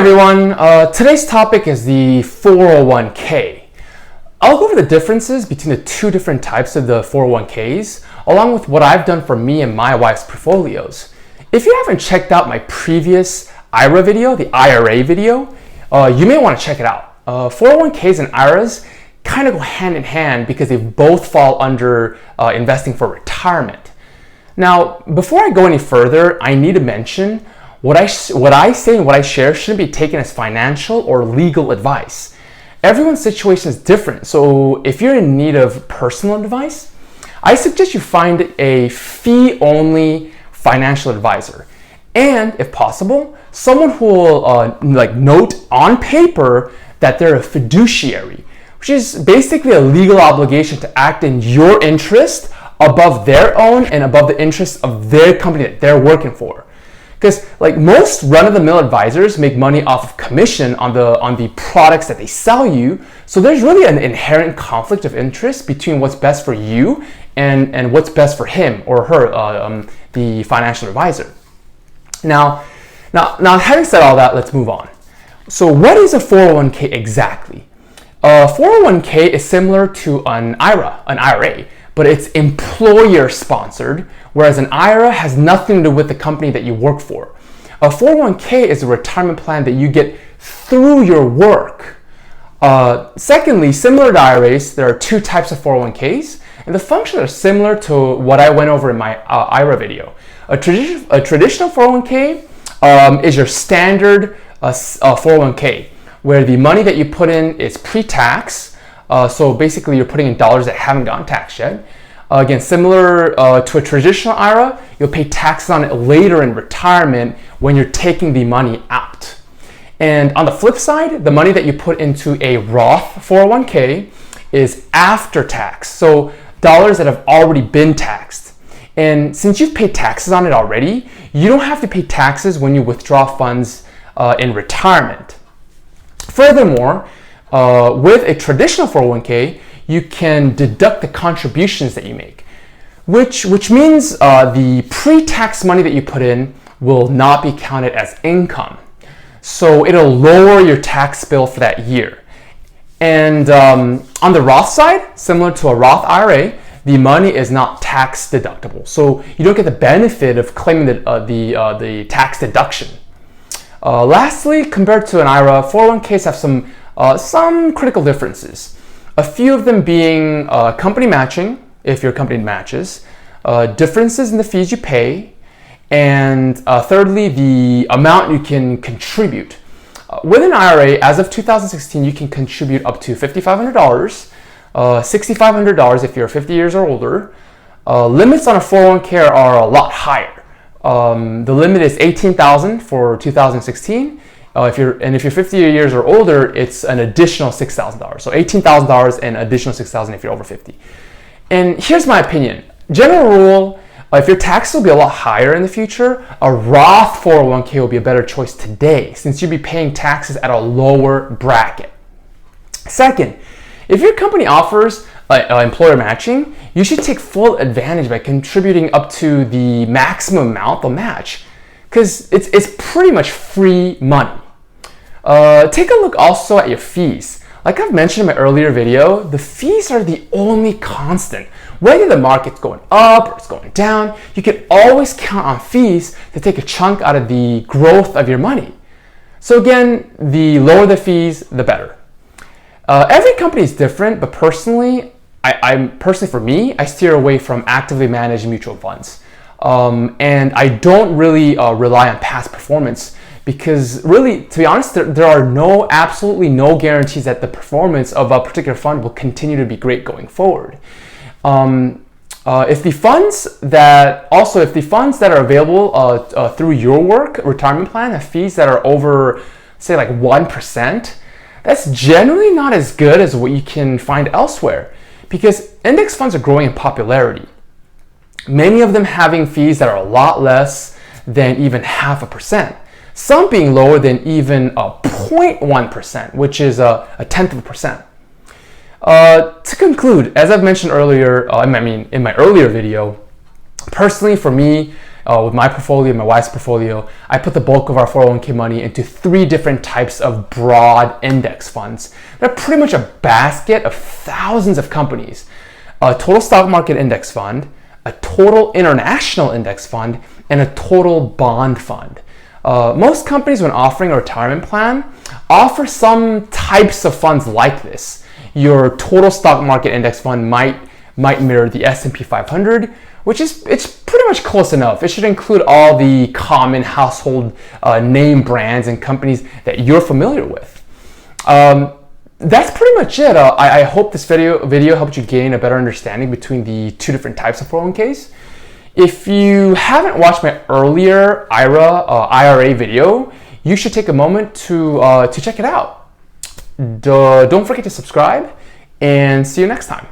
everyone, today's topic is the 401k. I'll go over the differences between the two different types of the 401ks, along with what I've done for me and my wife's portfolios. If you haven't checked out my previous IRA video, the IRA video, you may want to check it out. 401ks and IRAs kind of go hand in hand because they both fall under investing for retirement. Now, before I go any further, I need to mention what I say and what I share shouldn't be taken as financial or legal advice. Everyone's situation is different, so if you're in need of personal advice, I suggest you find a fee-only financial advisor. And if possible, someone who will note on paper that they're a fiduciary, which is basically a legal obligation to act in your interest above their own and above the interests of their company that they're working for. Because most run-of-the-mill advisors make money off of commission on the products that they sell you, so there's really an inherent conflict of interest between what's best for you and what's best for him or her, the financial advisor. Now, having said all that, let's move on. So what is a 401k exactly? A 401k is similar to an IRA, but it's employer-sponsored, whereas an IRA has nothing to do with the company that you work for. A 401k is a retirement plan that you get through your work. Secondly, similar to IRAs, there are two types of 401ks, and the functions are similar to what I went over in my IRA video. A traditional 401k is your standard 401k, where the money that you put in is pre-tax. So basically, you're putting in dollars that haven't gotten taxed yet. Again, similar to a traditional IRA, you'll pay taxes on it later in retirement when you're taking the money out. And on the flip side, the money that you put into a Roth 401k is after tax, so dollars that have already been taxed. And since you've paid taxes on it already, you don't have to pay taxes when you withdraw funds in retirement. Furthermore, with a traditional 401k, you can deduct the contributions that you make, which means the pre-tax money that you put in will not be counted as income. So it'll lower your tax bill for that year. And on the Roth side, similar to a Roth IRA, the money is not tax deductible. So you don't get the benefit of claiming the tax deduction. Lastly, compared to an IRA, 401ks have some critical differences. A few of them being company matching, if your company matches, differences in the fees you pay, and thirdly, the amount you can contribute. With an IRA, as of 2016, you can contribute up to $5,500, $6,500 if you're 50 years or older. Limits on a 401k are a lot higher. The limit is $18,000 for 2016. If you're 50 years or older, it's an additional $6,000. So $18,000 and additional $6,000 if you're over 50. And here's my opinion. General rule, if your taxes will be a lot higher in the future, a Roth 401k will be a better choice today since you'll be paying taxes at a lower bracket. Second, if your company offers employer matching, you should take full advantage by contributing up to the maximum amount they'll match, because it's pretty much free money. Take a look also at your fees. Like I've mentioned in my earlier video, the fees are the only constant. Whether the market's going up or it's going down, you can always count on fees to take a chunk out of the growth of your money. So again, the lower the fees, the better. Every company is different, but personally, for me, I steer away from actively managed mutual funds. And I don't really rely on past performance because really, to be honest, there are absolutely no guarantees that the performance of a particular fund will continue to be great going forward. If the funds that are available through your work retirement plan have fees that are over, say, 1%, that's generally not as good as what you can find elsewhere because index funds are growing in popularity. Many of them having fees that are a lot less than even 0.5%. Some being lower than even 0.1%, which is a 0.1%. To conclude, as I've mentioned earlier, in my earlier video, personally for me, with my portfolio, my wife's portfolio, I put the bulk of our 401k money into 3 different types of broad index funds. They're pretty much a basket of thousands of companies. A total stock market index fund, a total international index fund, and a total bond fund. Most companies, when offering a retirement plan, offer some types of funds like this. Your total stock market index fund might mirror the S&P 500, which it's pretty much close enough. It should include all the common household name brands and companies that you're familiar with. That's pretty much it. I hope this video helped you gain a better understanding between the 2 different types of 401ks. If you haven't watched my earlier IRA video, you should take a moment to check it out. Don't forget to subscribe, and see you next time.